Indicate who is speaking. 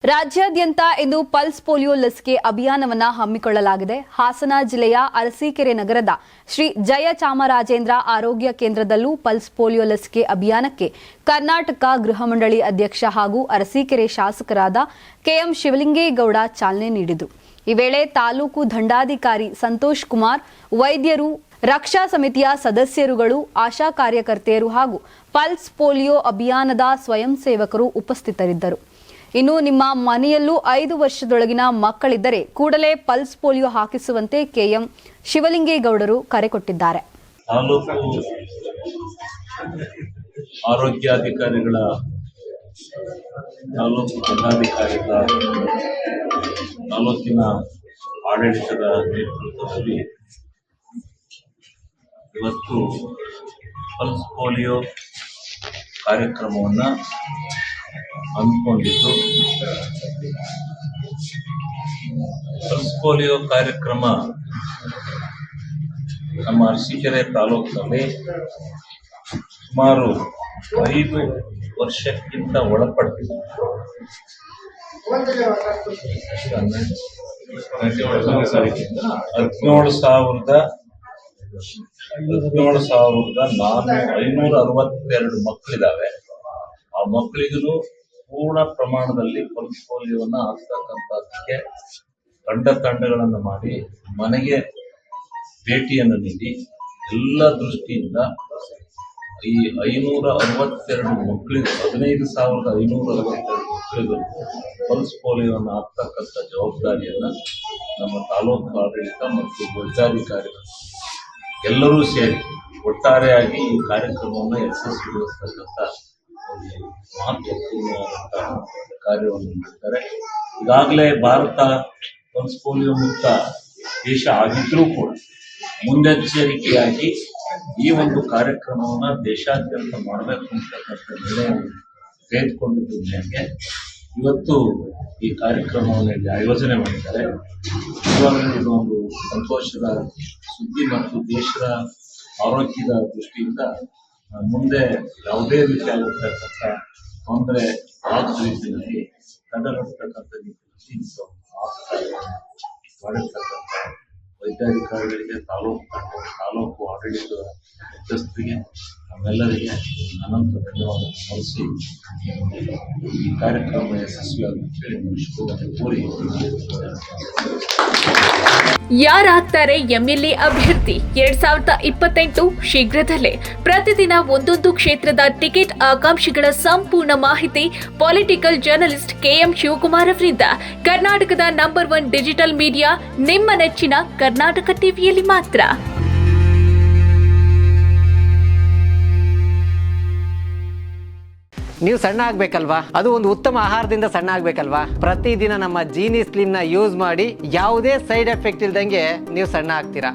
Speaker 1: ರಾಜ್ಯಾದ್ಯಂತ ಇಂದು pulse polio ಲಸಿಕೆ ಅಭಿಯಾನವನ್ನು ಹಮ್ಮಿಕೊಳ್ಳಲಾಗಿದೆ. ಹಾಸನ ಜಿಲ್ಲೆಯ ಅರಸೀಕೆರೆ ನಗರದ ಶ್ರೀ ಜಯಚಾಮರಾಜೇಂದ್ರ ಆರೋಗ್ಯ ಕೇಂದ್ರದಲ್ಲೂ ಪಲ್ಸ್ ಪೋಲಿಯೋ ಲಸಿಕೆ ಅಭಿಯಾನಕ್ಕೆ ಕರ್ನಾಟಕ ಗೃಹ ಮಂಡಳಿ ಅಧ್ಯಕ್ಷ ಹಾಗೂ ಅರಸೀಕೆರೆ ಶಾಸಕರಾದ ಕೆಎಂ ಶಿವಲಿಂಗೇಗೌಡ ಚಾಲನೆ ನೀಡಿದರು. ಈ ವೇಳೆ ತಾಲೂಕು ದಂಡಾಧಿಕಾರಿ ಸಂತೋಷ್ ಕುಮಾರ್, ವೈದ್ಯರು, ರಕ್ಷಾ ಸಮಿತಿಯ ಸದಸ್ಯರುಗಳು, ಆಶಾ ಕಾರ್ಯಕರ್ತೆಯರು ಹಾಗೂ ಪಲ್ಸ್ ಪೋಲಿಯೋ ಅಭಿಯಾನದ ಸ್ವಯಂ ಸೇವಕರು ಉಪಸ್ಥಿತರಿದ್ದರು. ಇನ್ನು ನಿಮ್ಮ ಮನೆಯಲ್ಲೂ 5 ವರ್ಷದೊಳಗಿನ ಮಕ್ಕಳಿದ್ದರೆ ಕೂಡಲೇ ಪಲ್ಸ್ ಪೋಲಿಯೋ ಹಾಕಿಸುವಂತೆ ಕೆಎಂ ಶಿವಲಿಂಗೇಗೌಡರು ಕರೆ ಕೊಟ್ಟಿದ್ದಾರೆ.
Speaker 2: ತಾಲೂಕು ಆರೋಗ್ಯಾಧಿಕಾರಿಗಳ ತಾಲೂಕು ಜಿಲ್ಲಾಧಿಕಾರಿಗಳ ತಾಲೂಕಿನ ಆಡಳಿತದ ನೇತೃತ್ವದಲ್ಲಿ ಇವತ್ತು ಪಲ್ಸ್ ಪೋಲಿಯೋ ಕಾರ್ಯಕ್ರಮವನ್ನು ಹಮ್ಮಿಕೊಂಡಿದ್ದು, ಪಲ್ಸ್ ಪೋಲಿಯೋ ಕಾರ್ಯಕ್ರಮ ನಮ್ಮ ಅರಸೀಕೆರೆ ತಾಲೂಕಿನಲ್ಲಿ ಸುಮಾರು 5 ವರ್ಷಕ್ಕಿಂತ ಒಳಪಟ್ಟಿದೆ. 17,562 ಮಕ್ಕಳಿದ್ದಾವೆ. ಆ ಮಕ್ಕಳಿಗೂ ಪೂರ್ಣ ಪ್ರಮಾಣದಲ್ಲಿ ಪಲ್ಸ್ ಪೋಲಿಯೋವನ್ನು ಹಾಕ್ತಕ್ಕಂಥದ್ದಕ್ಕೆ ತಂಡಗಳನ್ನು ಮಾಡಿ ಮನೆಗೆ ಭೇಟಿಯನ್ನು ನೀಡಿ ಎಲ್ಲ ದೃಷ್ಟಿಯಿಂದ ಈ 562 ಮಕ್ಕಳಿಗೂ 15,562 ಮಕ್ಕಳಿಗೂ ಪಲ್ಸ್ ಪೋಲಿಯೋವನ್ನು ಹಾಕ್ತಕ್ಕಂಥ ಜವಾಬ್ದಾರಿಯನ್ನು ನಮ್ಮ ತಾಲೂಕು ಆಡಳಿತ ಮತ್ತು ವೈದ್ಯಾಧಿಕಾರಿಗಳು ಎಲ್ಲರೂ ಸೇರಿ ಒಟ್ಟಾರೆಯಾಗಿ ಈ ಕಾರ್ಯಕ್ರಮವನ್ನು ಯಶಸ್ವಿಗೊಳಿಸ್ತಕ್ಕಂಥ ಒಂದು ಮಹತ್ವಪೂರ್ಣವಾದಂತಹ ಕಾರ್ಯವನ್ನು ಮಾಡಿದ್ದಾರೆ. ಈಗಾಗಲೇ ಭಾರತ ಪಲ್ಸ್ ಪೋಲಿಯೋ ಮುಕ್ತ ದೇಶ ಆಗಿದ್ರೂ ಕೂಡ ಮುನ್ನೆಚ್ಚರಿಕೆಯಾಗಿ ಈ ಒಂದು ಕಾರ್ಯಕ್ರಮವನ್ನು ದೇಶಾದ್ಯಂತ ಮಾಡಬೇಕು ಅಂತಕ್ಕಂಥ ನಿರ್ಣಯವನ್ನು ತೆಗೆದುಕೊಂಡಿದ್ದ ಮೇರೆಗೆ ಇವತ್ತು ಈ ಕಾರ್ಯಕ್ರಮವನ್ನು ಇಲ್ಲಿ ಆಯೋಜನೆ ಮಾಡಿದ್ದಾರೆ. ಇವಾಗಲೇ ಇದು ಒಂದು ಸಂತೋಷದ ಸುದ್ದಿ ಮತ್ತು ದೇಶದ ಆರೋಗ್ಯದ ದೃಷ್ಟಿಯಿಂದ ಮುಂದೆ ಯಾವುದೇ ರೀತಿಯಾಗಿರ್ತಕ್ಕಂಥ ತೊಂದರೆ ಆಗದ ರೀತಿಯಲ್ಲಿ ತಡೆಗಟ್ಟತಕ್ಕಂಥ ನಿಟ್ಟಿನಲ್ಲಿ ಮಾಡಿರ್ತಕ್ಕಂಥ ವೈದ್ಯಾಧಿಕಾರಿಗಳಿಗೆ, ತಾಲೂಕು ಆಡಳಿತದ ಮುಖ್ಯಸ್ಥರಿಗೆ, ನಮ್ಮೆಲ್ಲರಿಗೆ ಅನಂತ ಧನ್ಯವಾದ ಸಲ್ಲಿಸಿ ಈ ಕಾರ್ಯಕ್ರಮ ಯಶಸ್ವಿಯಾಗುತ್ತೆ ಶುಭವನ್ನು ಕೋರಿ.
Speaker 3: ಯಾರಾಗ್ತಾರೆ ಎಂಎಲ್ಎ ಅಭ್ಯರ್ಥಿ 2028 ಶೀಘ್ರದಲ್ಲೇ. ಪ್ರತಿದಿನ ಒಂದೊಂದು ಕ್ಷೇತ್ರದ ಟಿಕೆಟ್ ಆಕಾಂಕ್ಷಿಗಳ ಸಂಪೂರ್ಣ ಮಾಹಿತಿ ಪೊಲಿಟಿಕಲ್ ಜರ್ನಲಿಸ್ಟ್ ಕೆಎಂ ಶಿವಕುಮಾರ್ ಅವರಿಂದ. ಕರ್ನಾಟಕದ ನಂಬರ್ 1 ಡಿಜಿಟಲ್ ಮೀಡಿಯಾ ನಿಮ್ಮ ನೆಚ್ಚಿನ ಕರ್ನಾಟಕ ಟಿವಿಯಲ್ಲಿ ಮಾತ್ರ.
Speaker 4: ನೀವು ಸಣ್ಣ ಆಗಬೇಕಲ್ವಾ? ಅದು ಒಂದು ಉತ್ತಮ ಆಹಾರದಿಂದ ಸಣ್ಣ ಆಗಬೇಕಲ್ವಾ? ಪ್ರತಿದಿನ ನಮ್ಮ ಜೀನಿ ಸ್ಲಿಮ್ನ ಯೂಸ್ ಮಾಡಿ ಯಾವುದೇ ಸೈಡ್ ಎಫೆಕ್ಟ್ ಇಲ್ದಂಗೆ ನೀವು ಸಣ್ಣ ಆಗ್ತೀರಾ.